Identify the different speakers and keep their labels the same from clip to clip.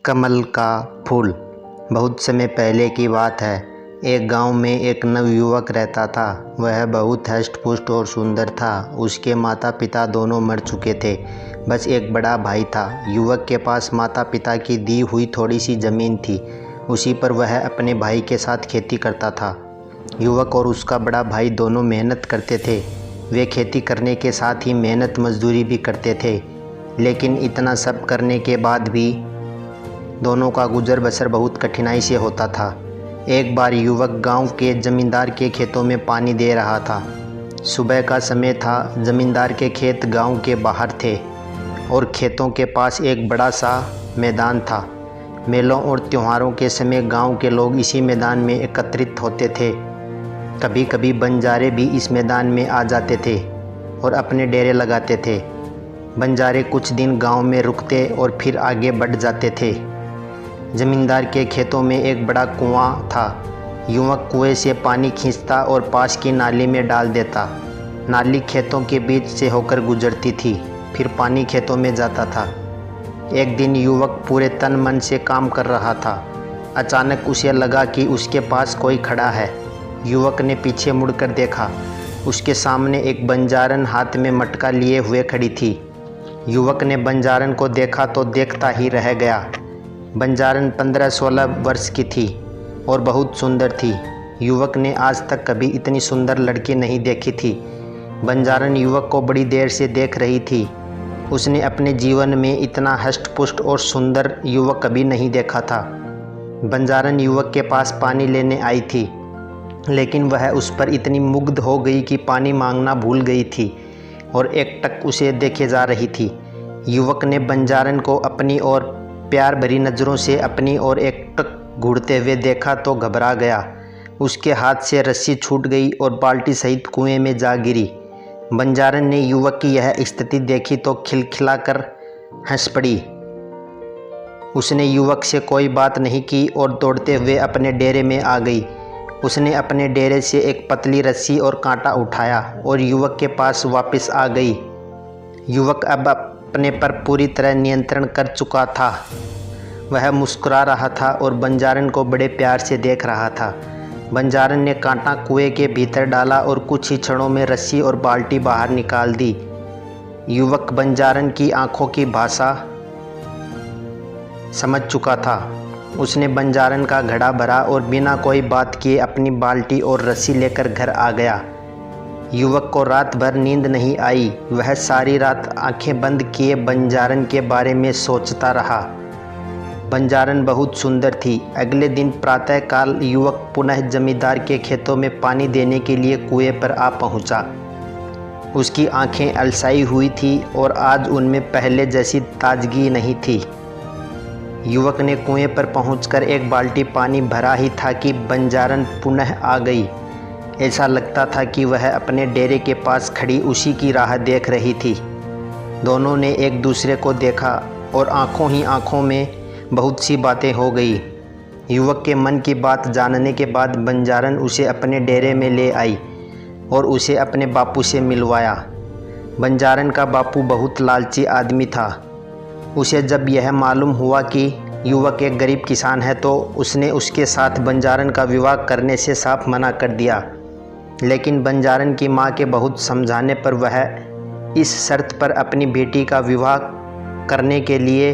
Speaker 1: कमल का फूल। बहुत समय पहले की बात है। एक गांव में एक नवयुवक रहता था। वह बहुत हष्ट-पुष्ट और सुंदर था। उसके माता पिता दोनों मर चुके थे। बस एक बड़ा भाई था। युवक के पास माता पिता की दी हुई थोड़ी सी ज़मीन थी। उसी पर वह अपने भाई के साथ खेती करता था। युवक और उसका बड़ा भाई दोनों मेहनत करते थे। वे खेती करने के साथ ही मेहनत मजदूरी भी करते थे। लेकिन इतना सब करने के बाद भी दोनों का गुजर बसर बहुत कठिनाई से होता था। एक बार युवक गांव के ज़मींदार के खेतों में पानी दे रहा था। सुबह का समय था। ज़मींदार के खेत गांव के बाहर थे और खेतों के पास एक बड़ा सा मैदान था। मेलों और त्योहारों के समय गांव के लोग इसी मैदान में एकत्रित होते थे। कभी कभी बंजारे भी इस मैदान में आ जाते थे और अपने डेरे लगाते थे। बंजारे कुछ दिन गांव में रुकते और फिर आगे बढ़ जाते थे। ज़मींदार के खेतों में एक बड़ा कुआं था। युवक कुएं से पानी खींचता और पास की नाली में डाल देता। नाली खेतों के बीच से होकर गुजरती थी, फिर पानी खेतों में जाता था। एक दिन युवक पूरे तन मन से काम कर रहा था। अचानक उसे लगा कि उसके पास कोई खड़ा है। युवक ने पीछे मुड़कर देखा। उसके सामने एक बंजारन हाथ में मटका लिए हुए खड़ी थी। युवक ने बंजारन को देखा तो देखता ही रह गया। बंजारन 15-16 वर्ष की थी और बहुत सुंदर थी। युवक ने आज तक कभी इतनी सुंदर लड़की नहीं देखी थी। बंजारन युवक को बड़ी देर से देख रही थी। उसने अपने जीवन में इतना हष्ट-पुष्ट और सुंदर युवक कभी नहीं देखा था। बंजारन युवक के पास पानी लेने आई थी, लेकिन वह उस पर इतनी मुग्ध हो गई कि पानी मांगना भूल गई थी और एकटक उसे देखे जा रही थी। युवक ने बंजारन को अपनी ओर प्यार भरी नज़रों से अपनी ओर एकटक घूरते हुए देखा तो घबरा गया। उसके हाथ से रस्सी छूट गई और बाल्टी सहित कुएं में जा गिरी। बंजारन ने युवक की यह स्थिति देखी तो खिलखिलाकर हंस पड़ी। उसने युवक से कोई बात नहीं की और दौड़ते हुए अपने डेरे में आ गई। उसने अपने डेरे से एक पतली रस्सी और कांटा उठाया और युवक के पास वापस आ गई। युवक अब अपने पर पूरी तरह नियंत्रण कर चुका था। वह मुस्कुरा रहा था और बंजारन को बड़े प्यार से देख रहा था। बंजारन ने कांटा कुएं के भीतर डाला और कुछ ही क्षणों में रस्सी और बाल्टी बाहर निकाल दी। युवक बंजारन की आंखों की भाषा समझ चुका था। उसने बंजारन का घड़ा भरा और बिना कोई बात किए अपनी बाल्टी और रस्सी लेकर घर आ गया। युवक को रात भर नींद नहीं आई। वह सारी रात आंखें बंद किए बंजारन के बारे में सोचता रहा। बंजारन बहुत सुंदर थी। अगले दिन प्रातःकाल युवक पुनः जमींदार के खेतों में पानी देने के लिए कुएं पर आ पहुंचा। उसकी आंखें अलसाई हुई थी और आज उनमें पहले जैसी ताजगी नहीं थी। युवक ने कुएं पर पहुंचकर एक बाल्टी पानी भरा ही था कि बंजारन पुनः आ गई। ऐसा लगता था कि वह अपने डेरे के पास खड़ी उसी की राह देख रही थी। दोनों ने एक दूसरे को देखा और आंखों ही आंखों में बहुत सी बातें हो गई। युवक के मन की बात जानने के बाद बंजारन उसे अपने डेरे में ले आई और उसे अपने बापू से मिलवाया। बंजारन का बापू बहुत लालची आदमी था। उसे जब यह मालूम हुआ कि युवक एक गरीब किसान है तो उसने उसके साथ बंजारन का विवाह करने से साफ मना कर दिया। लेकिन बंजारन की मां के बहुत समझाने पर वह इस शर्त पर अपनी बेटी का विवाह करने के लिए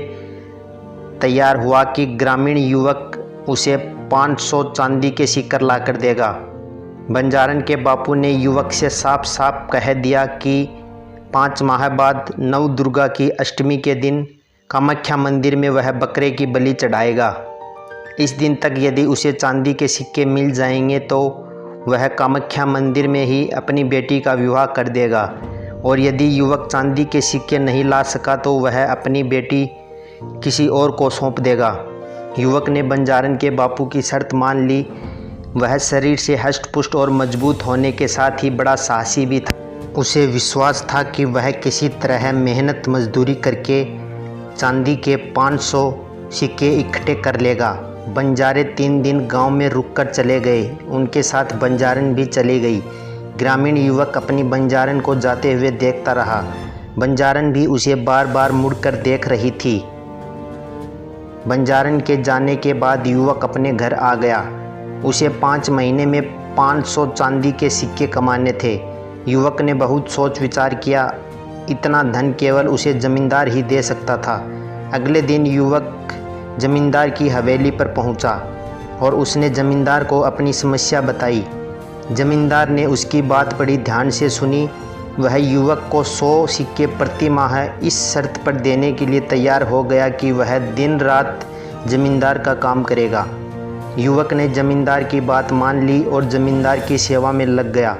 Speaker 1: तैयार हुआ कि ग्रामीण युवक उसे 500 चांदी के सिक्कर लाकर देगा। बंजारन के बापू ने युवक से साफ साफ कह दिया कि 5 माह बाद नवदुर्गा की अष्टमी के दिन कामाख्या मंदिर में वह बकरे की बलि चढ़ाएगा। इस दिन तक यदि उसे चांदी के सिक्के मिल जाएंगे तो वह कामाख्या मंदिर में ही अपनी बेटी का विवाह कर देगा, और यदि युवक चांदी के सिक्के नहीं ला सका तो वह अपनी बेटी किसी और को सौंप देगा। युवक ने बंजारन के बापू की शर्त मान ली। वह शरीर से हष्ट-पुष्ट और मजबूत होने के साथ ही बड़ा साहसी भी था। उसे विश्वास था कि वह किसी तरह मेहनत मजदूरी करके चांदी के 500 सिक्के इकट्ठे कर लेगा। बंजारे 3 दिन गांव में रुककर चले गए। उनके साथ बंजारन भी चली गई। ग्रामीण युवक अपनी बंजारन को जाते हुए देखता रहा। बंजारन भी उसे बार बार मुड़कर देख रही थी। बंजारन के जाने के बाद युवक अपने घर आ गया। उसे 5 महीने में 500 चांदी के सिक्के कमाने थे। युवक ने बहुत सोच विचार किया। इतना धन केवल उसे जमींदार ही दे सकता था। अगले दिन युवक जमींदार की हवेली पर पहुंचा और उसने जमींदार को अपनी समस्या बताई। जमींदार ने उसकी बात बड़ी ध्यान से सुनी। वह युवक को 100 सिक्के प्रति माह इस शर्त पर देने के लिए तैयार हो गया कि वह दिन रात जमींदार का काम करेगा। युवक ने जमींदार की बात मान ली और जमींदार की सेवा में लग गया।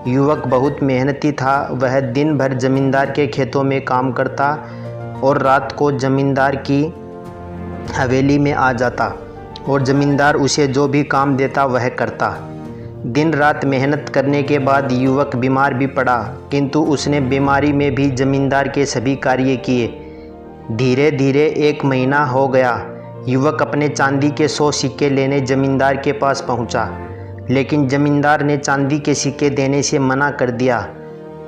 Speaker 1: युवक बहुत मेहनती था। वह दिन भर जमींदार के खेतों में काम करता और रात को जमींदार की हवेली में आ जाता और जमींदार उसे जो भी काम देता वह करता। दिन रात मेहनत करने के बाद युवक बीमार भी पड़ा, किंतु उसने बीमारी में भी जमींदार के सभी कार्य किए। धीरे धीरे 1 महीना हो गया। युवक अपने चांदी के 100 सिक्के लेने जमींदार के पास पहुंचा, लेकिन जमींदार ने चांदी के सिक्के देने से मना कर दिया।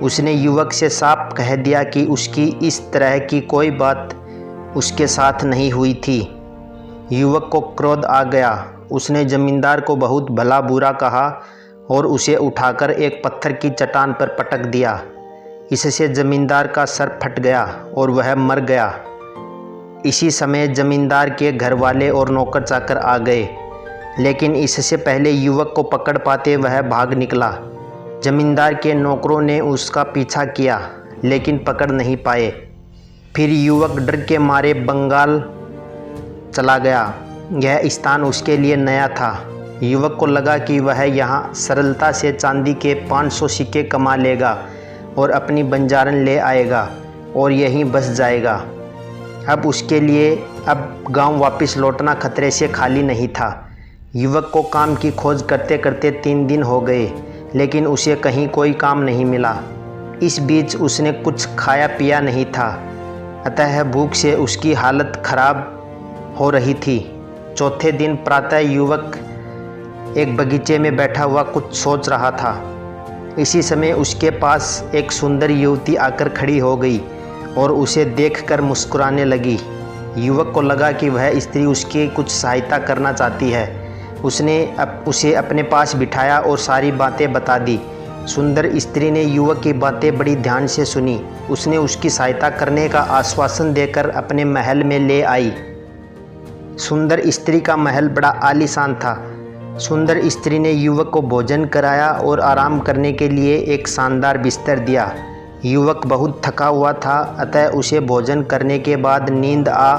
Speaker 1: उसने युवक से साफ कह दिया कि उसकी इस तरह की कोई बात उसके साथ नहीं हुई थी। युवक को क्रोध आ गया। उसने जमींदार को बहुत भला बुरा कहा और उसे उठाकर एक पत्थर की चट्टान पर पटक दिया। इससे जमींदार का सर फट गया और वह मर गया। इसी समय जमींदार के घर वाले और नौकर चाकर आ गए, लेकिन इससे पहले युवक को पकड़ पाते वह भाग निकला। जमींदार के नौकरों ने उसका पीछा किया, लेकिन पकड़ नहीं पाए। फिर युवक डर के मारे बंगाल चला गया। यह स्थान उसके लिए नया था। युवक को लगा कि वह यहाँ सरलता से चांदी के 500 सिक्के कमा लेगा और अपनी बंजारन ले आएगा और यहीं बस जाएगा। अब उसके लिए गांव वापस लौटना खतरे से खाली नहीं था। युवक को काम की खोज करते करते 3 दिन हो गए, लेकिन उसे कहीं कोई काम नहीं मिला। इस बीच उसने कुछ खाया पिया नहीं था, अतः भूख से उसकी हालत खराब हो रही थी। चौथे दिन प्रातः युवक एक बगीचे में बैठा हुआ कुछ सोच रहा था। इसी समय उसके पास एक सुंदर युवती आकर खड़ी हो गई और उसे देखकर मुस्कुराने लगी। युवक को लगा कि वह स्त्री उसकी कुछ सहायता करना चाहती है। उसने उसे अपने पास बिठाया और सारी बातें बता दी। सुंदर स्त्री ने युवक की बातें बड़ी ध्यान से सुनी। उसने उसकी सहायता करने का आश्वासन देकर अपने महल में ले आई। सुंदर स्त्री का महल बड़ा आलीशान था। सुंदर स्त्री ने युवक को भोजन कराया और आराम करने के लिए एक शानदार बिस्तर दिया। युवक बहुत थका हुआ था, अतः उसे भोजन करने के बाद नींद आ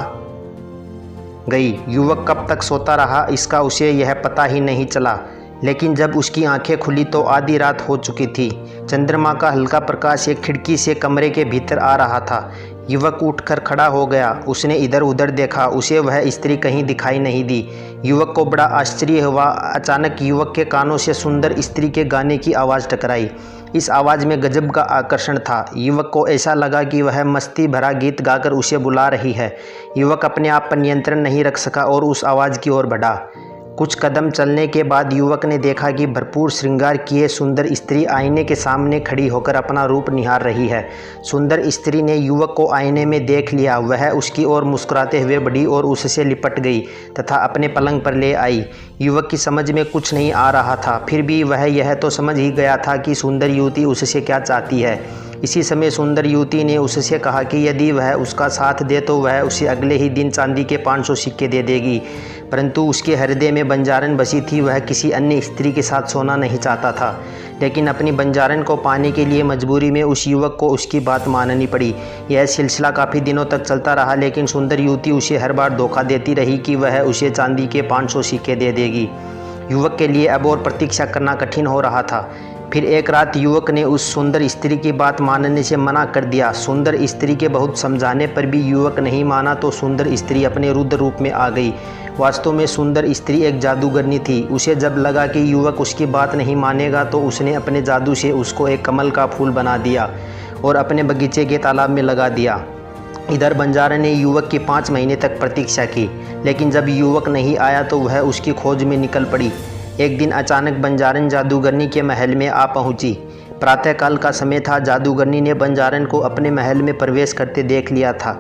Speaker 1: गई। युवक कब तक सोता रहा इसका उसे यह पता ही नहीं चला, लेकिन जब उसकी आंखें खुली तो आधी रात हो चुकी थी। चंद्रमा का हल्का प्रकाश एक खिड़की से कमरे के भीतर आ रहा था। युवक उठकर खड़ा हो गया। उसने इधर उधर देखा, उसे वह स्त्री कहीं दिखाई नहीं दी। युवक को बड़ा आश्चर्य हुआ। अचानक युवक के कानों से सुंदर स्त्री के गाने की आवाज़ टकराई। इस आवाज़ में गजब का आकर्षण था। युवक को ऐसा लगा कि वह मस्ती भरा गीत गाकर उसे बुला रही है। युवक अपने आप पर नियंत्रण नहीं रख सका और उस आवाज़ की ओर बढ़ा। कुछ कदम चलने के बाद युवक ने देखा कि भरपूर श्रृंगार किए सुंदर स्त्री आईने के सामने खड़ी होकर अपना रूप निहार रही है। सुंदर स्त्री ने युवक को आईने में देख लिया। वह उसकी ओर मुस्कुराते हुए बढ़ी और उससे लिपट गई तथा अपने पलंग पर ले आई। युवक की समझ में कुछ नहीं आ रहा था, फिर भी वह यह तो समझ ही गया था कि सुंदर युवती उससे क्या चाहती है। इसी समय सुंदर युवती ने उससे कहा कि यदि वह उसका साथ दे तो वह उसे अगले ही दिन चांदी के 500 सिक्के दे देगी। परंतु उसके हृदय में बंजारन बसी थी। वह किसी अन्य स्त्री के साथ सोना नहीं चाहता था, लेकिन अपनी बंजारन को पाने के लिए मजबूरी में उस युवक को उसकी बात माननी पड़ी। यह सिलसिला काफ़ी दिनों तक चलता रहा, लेकिन सुंदर युवती उसे हर बार धोखा देती रही कि वह उसे चांदी के 500 सिक्के दे देगी। युवक के लिए अब और प्रतीक्षा करना कठिन हो रहा था। फिर एक रात युवक ने उस सुंदर स्त्री की बात मानने से मना कर दिया। सुंदर स्त्री के बहुत समझाने पर भी युवक नहीं माना तो सुंदर स्त्री अपने रुद्र रूप में आ गई। वास्तव में सुंदर स्त्री एक जादूगरनी थी। उसे जब लगा कि युवक उसकी बात नहीं मानेगा तो उसने अपने जादू से उसको एक कमल का फूल बना दिया और अपने बगीचे के तालाब में लगा दिया। इधर बंजारन ने युवक की 5 महीने तक प्रतीक्षा की, लेकिन जब युवक नहीं आया तो वह उसकी खोज में निकल पड़ी। एक दिन अचानक बंजारन जादूगरनी के महल में आ पहुंची। प्रातःकाल का समय था। जादूगरनी ने बंजारन को अपने महल में प्रवेश करते देख लिया था।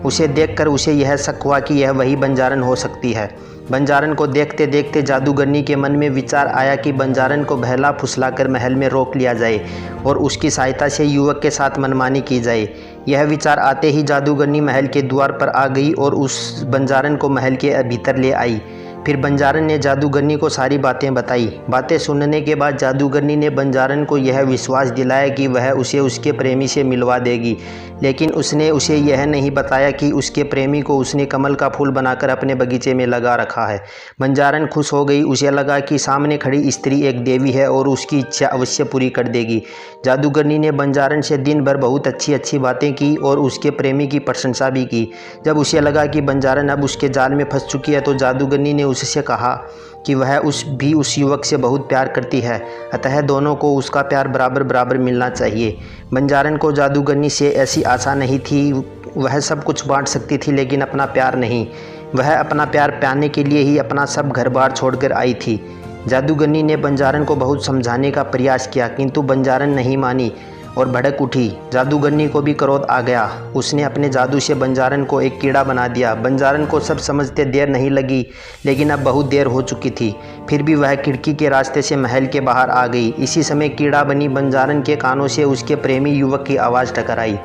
Speaker 1: उसे देखकर उसे यह शक हुआ कि यह वही बंजारन हो सकती है। बंजारन को देखते देखते जादूगरनी के मन में विचार आया कि बंजारन को बहला फुसलाकर महल में रोक लिया जाए और उसकी सहायता से युवक के साथ मनमानी की जाए। यह विचार आते ही जादूगरनी महल के द्वार पर आ गई और उस बंजारन को महल के भीतर ले आई। फिर बंजारन ने जादूगरनी को सारी बातें बताई। बातें सुनने के बाद जादूगरनी ने बंजारन को यह विश्वास दिलाया कि वह उसे उसके प्रेमी से मिलवा देगी, लेकिन उसने उसे यह नहीं बताया कि उसके प्रेमी को उसने कमल का फूल बनाकर अपने बगीचे में लगा रखा है। बंजारन खुश हो गई। उसे लगा कि सामने खड़ी स्त्री एक देवी है और उसकी इच्छा अवश्य पूरी कर देगी। जादूगरनी ने बंजारन से दिन भर बहुत अच्छी अच्छी बातें की और उसके प्रेमी की प्रशंसा भी की। जब उसे लगा कि बंजारन अब उसके जाल में फंस चुकी है तो जादूगरनी ने उससे कहा कि वह उस युवक से बहुत प्यार करती है, अतः दोनों को उसका प्यार बराबर बराबर मिलना चाहिए। बंजारन को जादूगरनी से ऐसी आशा नहीं थी। वह सब कुछ बांट सकती थी लेकिन अपना प्यार नहीं। वह अपना प्यार पाने के लिए ही अपना सब घर बार छोड़कर आई थी। जादूगरनी ने बंजारन को बहुत समझाने का प्रयास किया किंतु बंजारन नहीं मानी और भड़क उठी। जादूगरनी को भी क्रोध आ गया। उसने अपने जादू से बंजारन को एक कीड़ा बना दिया। बंजारन को सब समझते देर नहीं लगी, लेकिन अब बहुत देर हो चुकी थी। फिर भी वह खिड़की के रास्ते से महल के बाहर आ गई। इसी समय कीड़ा बनी बंजारन के कानों से उसके प्रेमी युवक की आवाज़ टकराई।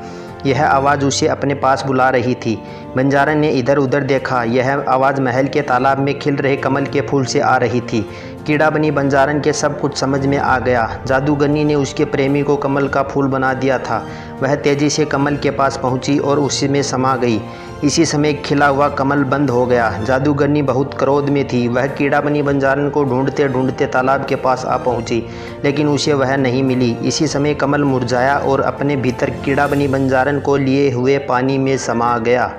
Speaker 1: यह आवाज़ उसे अपने पास बुला रही थी। बंजारन ने इधर उधर देखा। यह आवाज़ महल के तालाब में खिल रहे कमल के फूल से आ रही थी। कीड़ा बनी बंजारन के सब कुछ समझ में आ गया। जादूगरनी ने उसके प्रेमी को कमल का फूल बना दिया था। वह तेज़ी से कमल के पास पहुंची और उसी में समा गई। इसी समय खिला हुआ कमल बंद हो गया। जादूगरनी बहुत क्रोध में थी। वह कीड़ा बनी बंजारन को ढूंढते ढूंढते तालाब के पास आ पहुंची, लेकिन उसे वह नहीं मिली। इसी समय कमल मुरझाया और अपने भीतर कीड़ा बनी बंजारन को लिए हुए पानी में समा गया।